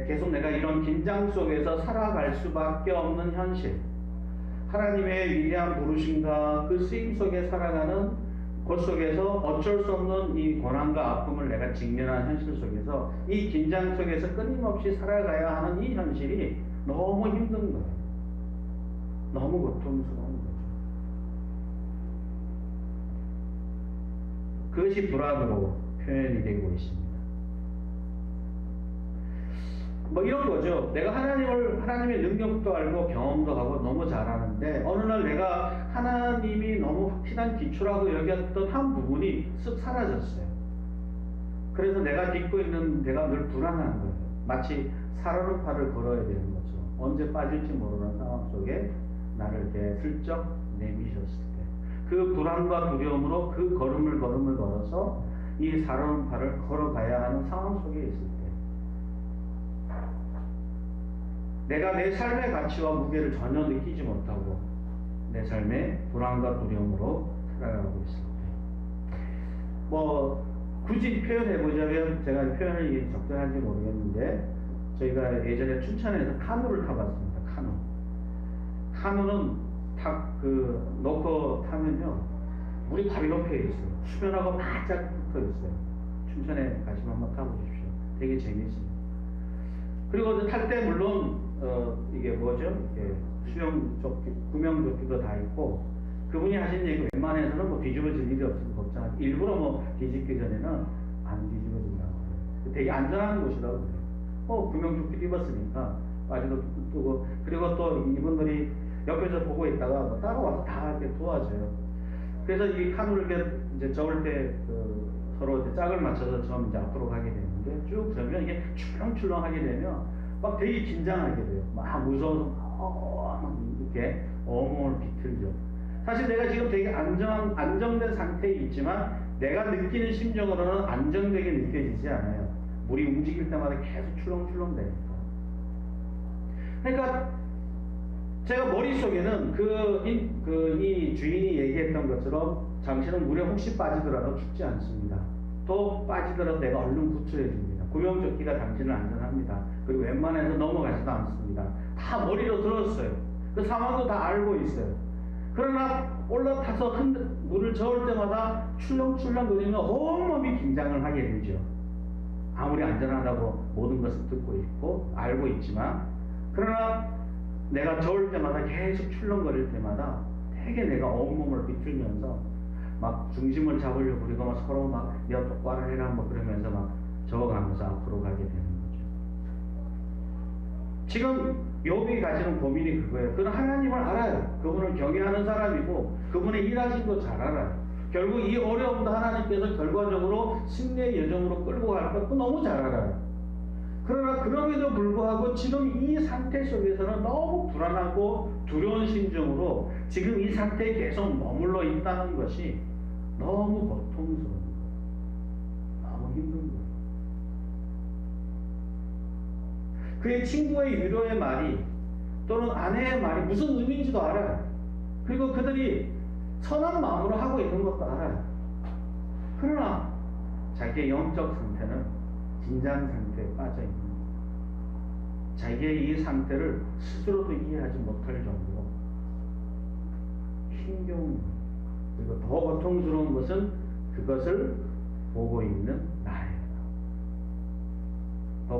계속 내가 이런 긴장 속에서 살아갈 수밖에 없는 현실, 하나님의 위대한 부르심과 그 쓰임 속에 살아가는 그 속에서 어쩔 수 없는 이 고난과 아픔을 내가 직면한 현실 속에서 이 긴장 속에서 끊임없이 살아가야 하는 이 현실이 너무 힘든 거예요. 너무 고통스러운 거죠. 그것이 불안으로 표현이 되고 있습니다. 뭐 이런 거죠. 내가 하나님의 능력도 알고 경험도 하고 너무 잘하는데 어느 날 내가 하나님이 너무 확실한 기초라고 여겼던 한 부분이 쓱 사라졌어요. 그래서 내가 딛고 있는 내가 늘 불안한 거예요. 마치 살얼음 팔을 걸어야 되는 거죠. 언제 빠질지 모르는 상황 속에 나를 이렇게 슬쩍 내미셨을 때 그 불안과 두려움으로 그 걸음을 걸어서 이 살얼음 팔을 걸어가야 하는 상황 속에 있을 때 내가 내 삶의 가치와 무게를 전혀 느끼지 못하고 내 삶에 불안과 두려움으로 살아가고 있습니다. 뭐 굳이 표현해보자면 제가 표현이 적절한지 모르겠는데 저희가 예전에 춘천에서 카누를 타봤습니다. 카누는 놓고 타면요 물이 바로 옆에 있어요. 수면하고 바짝 붙어 있어요. 춘천에 가시면 한번 타보십시오. 되게 재미있습니다. 그리고 탈 때 물론 이게 뭐죠? 이렇게 수영조끼, 구명조끼도 다 있고 그분이 하신 얘기 웬만해서는 뭐 뒤집어질 일이 없어서 걱정하지 일부러 뭐 뒤집기 전에는 안 뒤집어진다고 그래요. 되게 안전한 곳이라고 그래요. 구명조끼 입었으니까 바지도 뜨고 그리고 또 이분들이 옆에서 보고 있다가 뭐 따라와서 다 이렇게 도와줘요. 그래서 이 카누를 이제 저을 때 서로 이제 짝을 맞춰서 처음 이제 앞으로 가게 되는데 쭉 그러면 이게 출렁출렁하게 되면 막 되게 긴장하게 돼요. 막 무서워서 막 이렇게 온몸을 비틀죠. 사실 내가 지금 되게 안정된 상태에 있지만 내가 느끼는 심정으로는 안정되게 느껴지지 않아요. 물이 움직일 때마다 계속 출렁출렁 되니까. 그러니까 제가 머릿속에는 이 주인이 얘기했던 것처럼 당신은 물에 혹시 빠지더라도 죽지 않습니다. 또 빠지더라도 내가 얼른 구출해줍니다. 구명조끼가 당신을 안전합니다. 그리고 웬만해서 넘어가지도 않습니다. 다 머리로 들었어요. 그 상황도 다 알고 있어요. 그러나 올라타서 물을 저을 때마다 출렁출렁 거리면 온몸이 긴장을 하게 되죠. 아무리 안전하다고 모든 것을 듣고 있고 알고 있지만 그러나 내가 저을 때마다 계속 출렁거릴 때마다 되게 내가 온몸을 비틀면서 막 중심을 잡으려고 그리고 막 서로 막 내가 똑바로 해라 뭐 그러면서 막 저어가면서 앞으로 가게 되는 거죠. 지금 욥이 가지는 고민이 그거예요. 그는 하나님을 알아요. 그분을 경외하는 사람이고 그분의 일하신 거 잘 알아요. 결국 이 어려움도 하나님께서 결과적으로 승리의 여정으로 끌고 갈 것도 너무 잘 알아요. 그러나 그럼에도 불구하고 지금 이 상태 속에서는 너무 불안하고 두려운 심정으로 지금 이 상태에 계속 머물러 있다는 것이 너무 고통스러운 거예요. 너무 힘든 거예요. 그의 친구의 위로의 말이 또는 아내의 말이 무슨 의미인지도 알아요. 그리고 그들이 선한 마음으로 하고 있는 것도 알아요. 그러나 자기의 영적 상태는 긴장 상태에 빠져 있는 거예요. 자기의 이 상태를 스스로도 이해하지 못할 정도로 힘겨운 그리고 더 고통스러운 것은 그것을 보고 있는 나예요.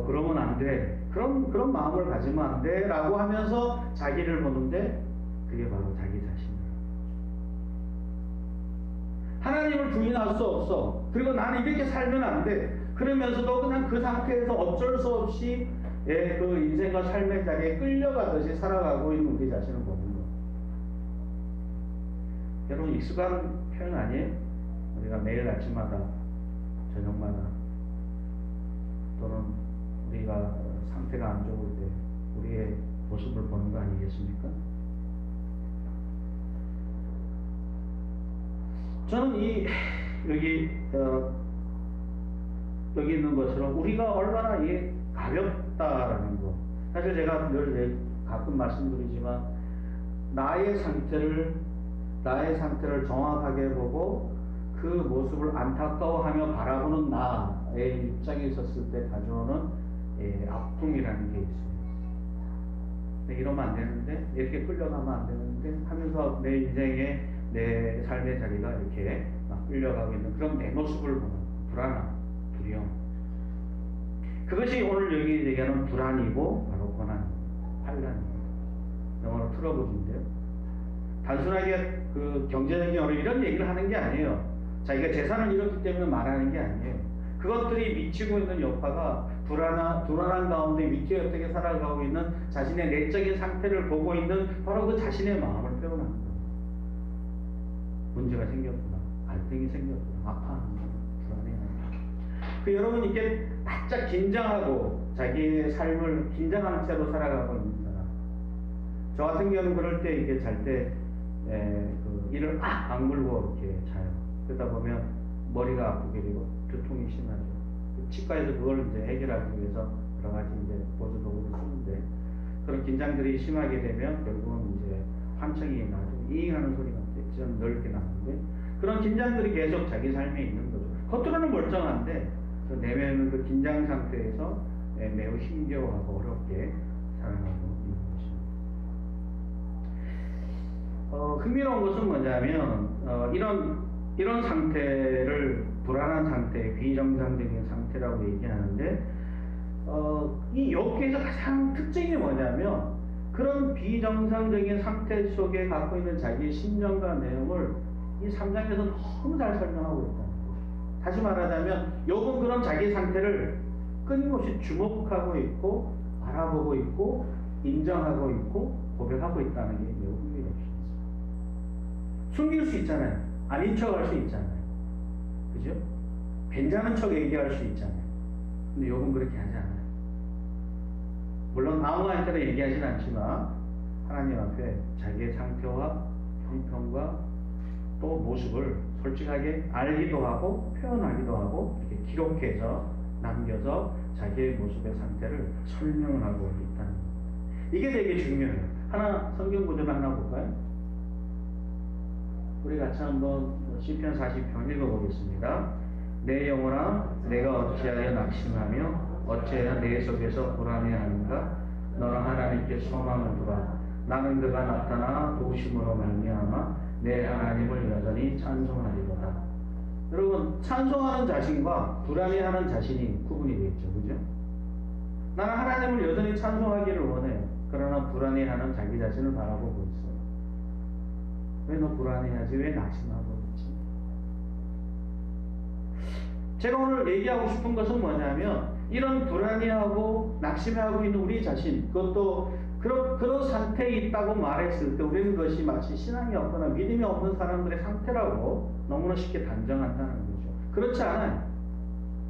그러면 안 돼. 그런 마음을 가지면 안 돼. 라고 하면서 자기를 보는데 그게 바로 자기 자신이에요. 하나님을 부인할 수 없어. 그리고 나는 이렇게 살면 안 돼. 그러면서도 그냥 그 상태에서 어쩔 수 없이 그 인생과 삶의 자리에 끌려가듯이 살아가고 있는 우리 자신을 보는 거. 여러분 익숙한 표현 아니에요? 우리가 매일 아침마다 저녁마다 또는 우리가 상태가 안 좋을 때 우리의 모습을 보는 거 아니겠습니까? 저는 여기 있는 것처럼 우리가 얼마나 가볍다라는 거. 사실 제가 늘 가끔 말씀드리지만 나의 상태를 정확하게 보고 그 모습을 안타까워하며 바라보는 나의 입장에 있었을 때 가져오는 아픔이라는 게 있어요. 이러면 안 되는데, 이렇게 끌려가면 안 되는데 하면서 내 인생에 내 삶의 자리가 이렇게 막 끌려가고 있는 그런 내 모습을 보는 불안함, 두려움. 그것이 오늘 여기 얘기하는 불안이고 바로 고난, 환란입니다. 영어로 트러블인데요. 단순하게 그 경제적인 어려움 이런 얘기를 하는 게 아니에요. 자기가 재산을 잃었기 때문에 말하는 게 아니에요. 그것들이 미치고 있는 여파가 불안한 가운데 위태롭게 살아가고 있는 자신의 내적인 상태를 보고 있는 바로 그 자신의 마음을 표현하는 거예요. 문제가 생겼구나, 갈등이 생겼구나, 아파하는구나, 불안해하는구나. 여러분 이렇게 바짝 긴장하고 자기의 삶을 긴장하는 채로 살아가고 있는 사람. 저 같은 경우는 그럴 때 이게 잘 때 이를 악물고 이렇게 자요. 그러다 보면 머리가 아프게 되고 두통이 치과에서 그걸 이제 해결하기 위해서 여러 가지 이제 보조도구를 쓰는데 긴장들이 심하게 되면 결국은 이제 환청이 나고 이잉하는 소리가 좀 넓게 나는데 그런 긴장들이 계속 자기 삶에 있는 거죠. 겉으로는 멀쩡한데 그 내면은 그 긴장 상태에서 매우 힘겨워하고 어렵게 살아가고 있는 것입니다. 흥미로운 것은 뭐냐면 이런 상태를 불안한 상태, 비정상적인 상태라고 얘기하는데 이 욥기에서 가장 특징이 뭐냐면 그런 비정상적인 상태 속에 갖고 있는 자기의 심정과 내용을 이 3장에서 너무 잘 설명하고 있다는 거예요. 다시 말하자면 욥은 그런 자기 상태를 끊임없이 주목하고 있고 알아보고 있고 인정하고 있고 고백하고 있다는 게 매우 흥미롭습니다. 숨길 수 있잖아요. 아닌 척할 수 있잖아요. 그죠? 괜찮은 척 얘기할 수 있잖아요. 근데 욥은 그렇게 하지 않아요. 물론 아무한테나 얘기하진 않지만 하나님 앞에 자기의 상태와 형편과 또 모습을 솔직하게 알기도 하고 표현하기도 하고 이렇게 기록해서 남겨서 자기의 모습의 상태를 설명하고 있다는 겁니다. 이게 되게 중요해요. 하나 성경 구절을 하나 볼까요? 우리 같이 한번 시편 40편 읽어보겠습니다. 내 영혼아 내가 어찌하여 낙심하며 어찌하여 내 속에서 불안해하는가? 너는 하나님께 소망을 두라. 나는 그가 나타나 도우심으로 말미암아 내 하나님을 여전히 찬송하리로다. 여러분 찬송하는 자신과 불안해하는 자신이 구분이 되겠죠. 그죠? 나는 하나님을 여전히 찬송하기를 원해요. 그러나 불안해하는 자기 자신을 바라보고 있어요. 왜 너 불안해하지? 왜 낙심하고 있지? 제가 오늘 얘기하고 싶은 것은 뭐냐면 이런 불안해하고 낙심하고 있는 우리 자신, 그것도 그런 상태에 있다고 말했을 때 우리는 그것이 마치 신앙이 없거나 믿음이 없는 사람들의 상태라고 너무나 쉽게 단정한다는 거죠. 그렇지 않아요.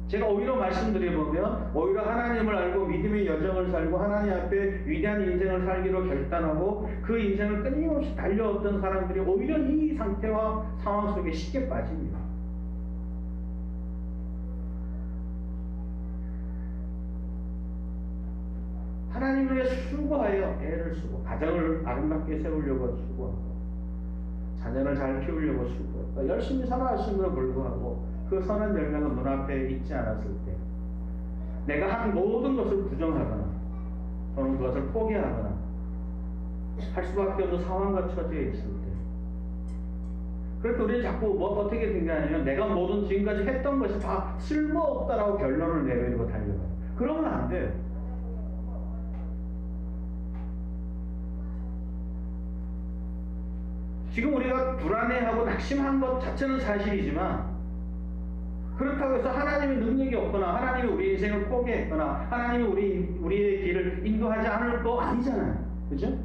제가 오히려 말씀드려보면 오히려 하나님을 알고 믿음의 여정을 살고 하나님 앞에 위대한 인생을 살기로 결단하고 그 인생을 끊임없이 달려왔던 사람들이 오히려 이 상태와 상황 속에 쉽게 빠집니다. 하나님을 위해 수고하여 애를 쓰고 가정을 아름답게 세우려고 수고하고 자녀를 잘 키우려고 수고하고 그러니까 열심히 살아가심에도 불구하고 그 선한 열매가 눈앞에 있지 않았을 때 내가 한 모든 것을 부정하거나 또는 그것을 포기하거나 할 수밖에 없는 상황과 처지에 있을 때 그러니까 우리는 자꾸 어떻게 생각하냐면 내가 모든 지금까지 했던 것이 다 쓸모없다라고 결론을 내리고 달려가요. 그러면 안 돼요. 지금 우리가 불안해하고 낙심한 것 자체는 사실이지만 그렇다고 해서 하나님의 능력이 없거나 하나님이 우리 인생을 포기했거나 하나님이 우리의 길을 인도하지 않을 거 아니잖아요. 그죠?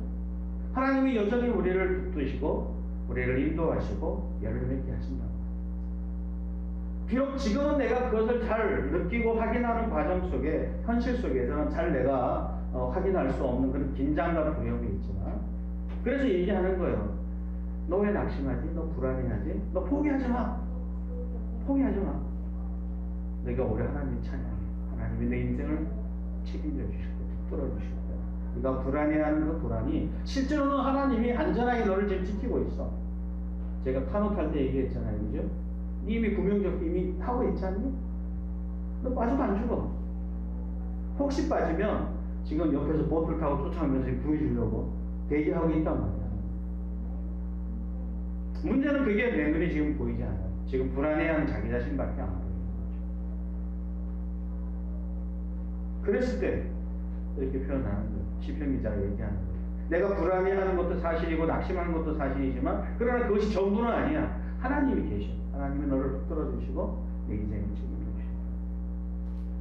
하나님이 여전히 우리를 붙드시고 우리를 인도하시고 열매 맺게 하신다. 비록 지금은 내가 그것을 잘 느끼고 확인하는 과정 속에 현실 속에서는 잘 내가 확인할 수 없는 그런 긴장과 두려움이 있지만 그래서 얘기하는 거예요. 너 왜 낙심하지? 너 불안해하지? 너 포기하지 마. 포기하지 마. 내가 오래 하나님 찬양해. 하나님이 내 인생을 책임져 주시고 붙들어 주시고 네가 불안해하는 그 불안이 실제로는 하나님이 안전하게 너를 지금 지키고 있어. 제가 카누 탈 때 얘기했잖아요. 그죠? 이미 구명조끼 이미 하고 있지 않니? 너 빠져도 안 죽어. 혹시 빠지면 지금 옆에서 보트를 타고 쫓아오면서 구해주려고 대기하고 있단 말이야. 문제는 그게 내 눈에 지금 보이지 않아요. 지금 불안해하는 자기 자신밖에 안 보이는 거죠. 그랬을 때 이렇게 표현하는 거예요. 시편 기자가 얘기하는 거예요. 내가 불안해하는 것도 사실이고 낙심하는 것도 사실이지만 그러나 그것이 전부는 아니야. 하나님이 계셔. 하나님이 너를 붙들어 주시고 내 인생을 책임져 주시고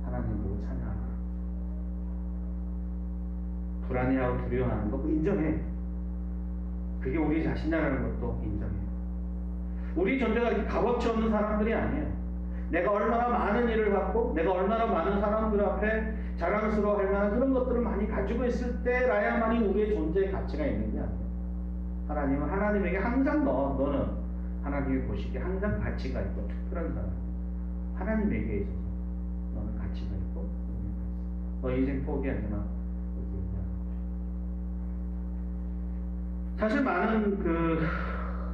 하나님 보고 찬양하라. 불안해하고 두려워하는 거 인정해. 그게 우리 자신이라는 것도 인정해. 우리 존재가 이렇게 값어치 없는 사람들이 아니에요. 내가 얼마나 많은 일을 갖고 내가 얼마나 많은 사람들 앞에 자랑스러워할 만한 그런 것들을 많이 가지고 있을 때라야만이 우리의 존재의 가치가 있는 게 아니에요. 하나님은 하나님에게 항상 너는 하나님이 보시기에 항상 가치가 있고 특별한 사람이에요. 하나님에게 있어서 너는 가치가 있고 너 인생 포기하지 마. 사실 많은 그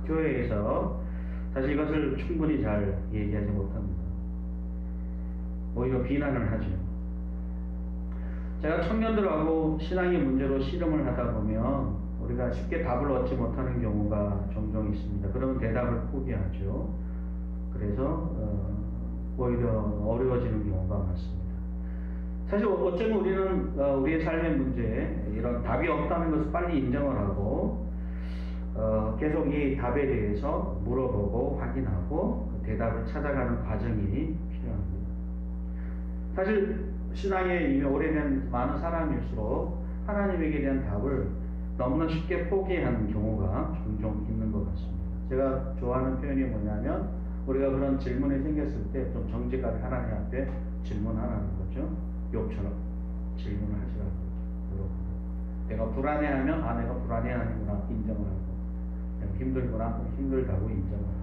교회에서 사실 이것을 충분히 잘 얘기하지 못합니다. 오히려 비난을 하죠. 제가 청년들하고 신앙의 문제로 씨름을 하다 보면 우리가 쉽게 답을 얻지 못하는 경우가 종종 있습니다. 그러면 대답을 포기하죠. 그래서 오히려 어려워지는 경우가 많습니다. 사실 어쩌면 우리는 우리의 삶의 문제에 이런 답이 없다는 것을 빨리 인정을 하고 계속 이 답에 대해서 물어보고 확인하고 그 대답을 찾아가는 과정이 필요합니다. 사실 신앙에 이미 오래된 많은 사람일수록 하나님에게 대한 답을 너무나 쉽게 포기하는 경우가 종종 있는 것 같습니다. 제가 좋아하는 표현이 뭐냐면 우리가 그런 질문이 생겼을 때 좀 정직하게 하나님 앞에 질문하라는 거죠. 욕처럼 질문을 하시라고. 내가 불안해하면 내가 불안해하는구나 인정을 하고, 내가 힘들구나 힘들다고 인정을 하고.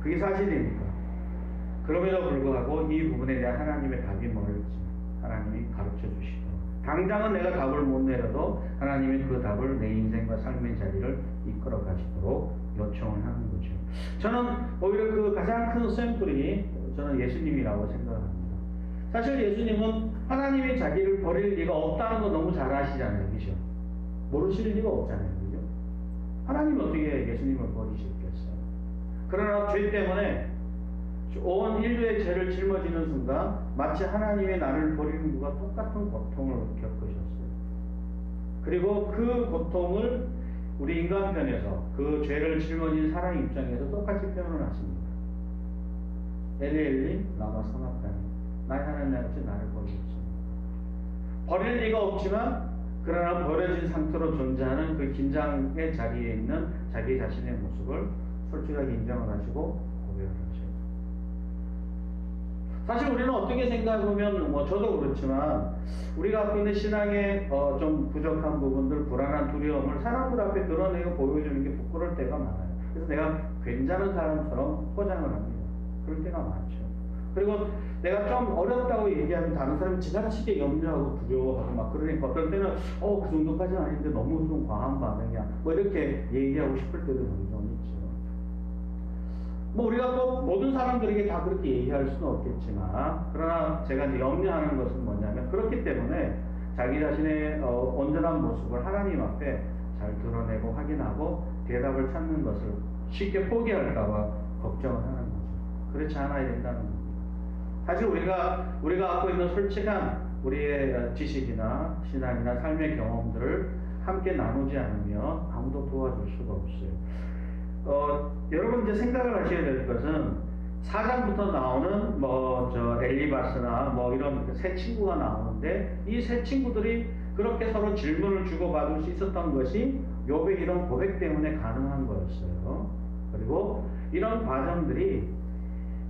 그게 사실이니까. 그럼에도 불구하고 이 부분에 대한 하나님의 답이 뭘지 하나님이 가르쳐 주시고, 당장은 내가 답을 못 내려도 하나님이 그 답을 내 인생과 삶의 자리를 이끌어 가시도록 요청을 하는 거죠. 저는 오히려 그 가장 큰 샘플이 저는 예수님이라고 생각합니다. 사실 예수님은 하나님이 자기를 버릴 리가 없다는 거 너무 잘 아시잖아요. 그죠? 모르실 리가 없잖아요. 그죠? 하나님이 어떻게 예수님을 버리시겠어요? 그러나 죄 때문에 온 인류의 죄를 짊어지는 순간 마치 하나님의 나를 버리는 것과 똑같은 고통을 겪으셨어요. 그리고 그 고통을 우리 인간편에서 그 죄를 짊어진 사람 입장에서 똑같이 표현을 하십니다. 엘리 라마 사막다니, 나의 하나님 어찌 나를 버리셨습니까? 버릴 리가 없지만 그러나 버려진 상태로 존재하는 그 긴장의 자리에 있는 자기 자신의 모습을 솔직하게 인정을 하시고 고백을 하셔요. 사실 우리는 어떻게 생각하면 저도 그렇지만 우리가 갖고 있는 신앙의 좀 부족한 부분들, 불안한 두려움을 사람들 앞에 드러내고 보여주는 게 부끄러울 때가 많아요. 그래서 내가 괜찮은 사람처럼 포장을 합니다. 그럴 때가 많죠. 그리고 내가 좀 어렵다고 얘기하면 다른 사람이 지나치게 염려하고 두려워하고 막 그러니까 어떨 때는 그 정도까지는 아닌데 너무 좀 과한 반응이야 이렇게 얘기하고 싶을 때도 종종 있죠. 우리가 또 모든 사람들에게 다 그렇게 얘기할 수는 없겠지만, 그러나 제가 이제 염려하는 것은 뭐냐면, 그렇기 때문에 자기 자신의 온전한 모습을 하나님 앞에 잘 드러내고 확인하고 대답을 찾는 것을 쉽게 포기할까봐 걱정을 하는 거죠. 그렇지 않아야 된다는 겁니다. 사실 우리가 갖고 있는 솔직한 우리의 지식이나 신앙이나 삶의 경험들을 함께 나누지 않으면 아무도 도와줄 수가 없어요. 여러분 이제 생각을 하셔야 될 것은 4장부터 나오는 엘리바스나 이런 새 친구가 나오는데 이 새 친구들이 그렇게 서로 질문을 주고받을 수 있었던 것이 욥의 이런 고백 때문에 가능한 거였어요. 그리고 이런 과정들이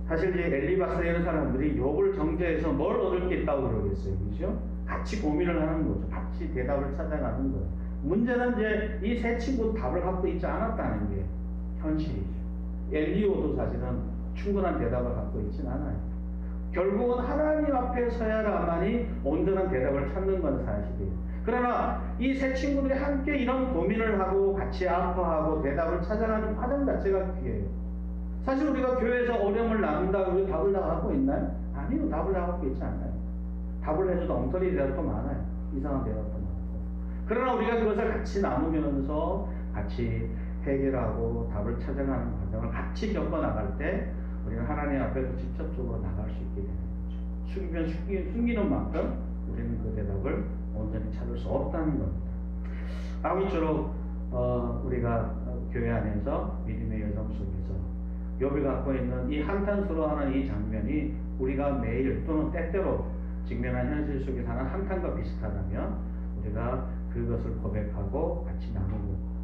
사실 이제 엘리바스나 이런 사람들이 욥을 정죄해서 뭘 얻을 게 있다고 그러겠어요. 그죠? 같이 고민을 하는 거죠. 같이 대답을 찾아가는 거예요. 문제는 이제 이 새 친구 답을 갖고 있지 않았다는 게 현실이죠. 엘리오도 사실은 충분한 대답을 갖고 있진 않아요. 결국은 하나님 앞에 서야만이 온전한 대답을 찾는 건 사실이에요. 그러나 이 세 친구들이 함께 이런 고민을 하고 같이 아파하고 대답을 찾아가는 과정 자체가 귀해요. 사실 우리가 교회에서 어려움을 나눈다고 답을 다 갖고 있나요? 아니요. 답을 다 갖고 있지 않아요. 답을 해줘도 엉터리 대답도 많아요. 이상한 대답도 많고. 그러나 우리가 그것을 같이 나누면서 같이 해결하고 답을 찾아가는 과정을 같이 겪어나갈 때 우리는 하나님 앞에서 직접적으로 나갈 수 있게 되는 거죠. 숨기는 만큼 우리는 그 대답을 온전히 찾을 수 없다는 겁니다. 아무쪼록 우리가 교회 안에서 믿음의 여정 속에서 욥이 갖고 있는 이 한탄스러워하는 이 장면이 우리가 매일 또는 때때로 직면한 현실 속에 사는 한탄과 비슷하다면 우리가 그것을 고백하고 같이 나누고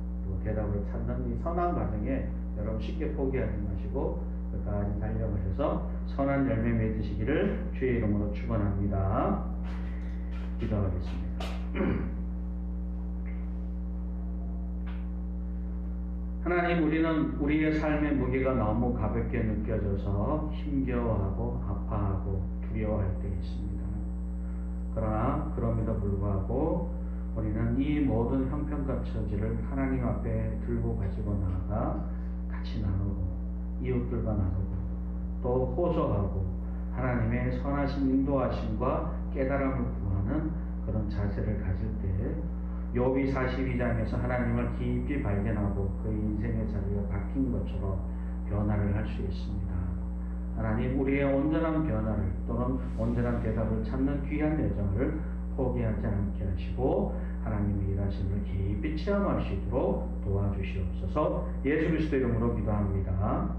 대답을 찾는 이 선한 과정에 여러분 쉽게 포기하지 마시고 끝까지 달려을 해서 선한 열매 맺으시기를 주의 이름으로 축원합니다. 기도하겠습니다. 하나님, 우리는 우리의 삶의 무게가 너무 가볍게 느껴져서 힘겨워하고 아파하고 두려워할 때 있습니다. 그러나 그럼에도 불구하고 우리는 이 모든 형편과 처지를 하나님 앞에 들고 가지고 나아가 같이 나누고 이웃들과 나누고 또 호소하고 하나님의 선하신 인도하심과 깨달음을 구하는 그런 자세를 가질 때 욥이 42장에서 하나님을 깊이 발견하고 그의 인생의 자리가 바뀐 것처럼 변화를 할 수 있습니다. 하나님 우리의 온전한 변화를 또는 온전한 대답을 찾는 귀한 여정을 포기하지 않게 하시고 하나님의 일하심을 깊이 체험할 수 있도록 도와주시옵소서. 예수 그리스도 이름으로 기도합니다.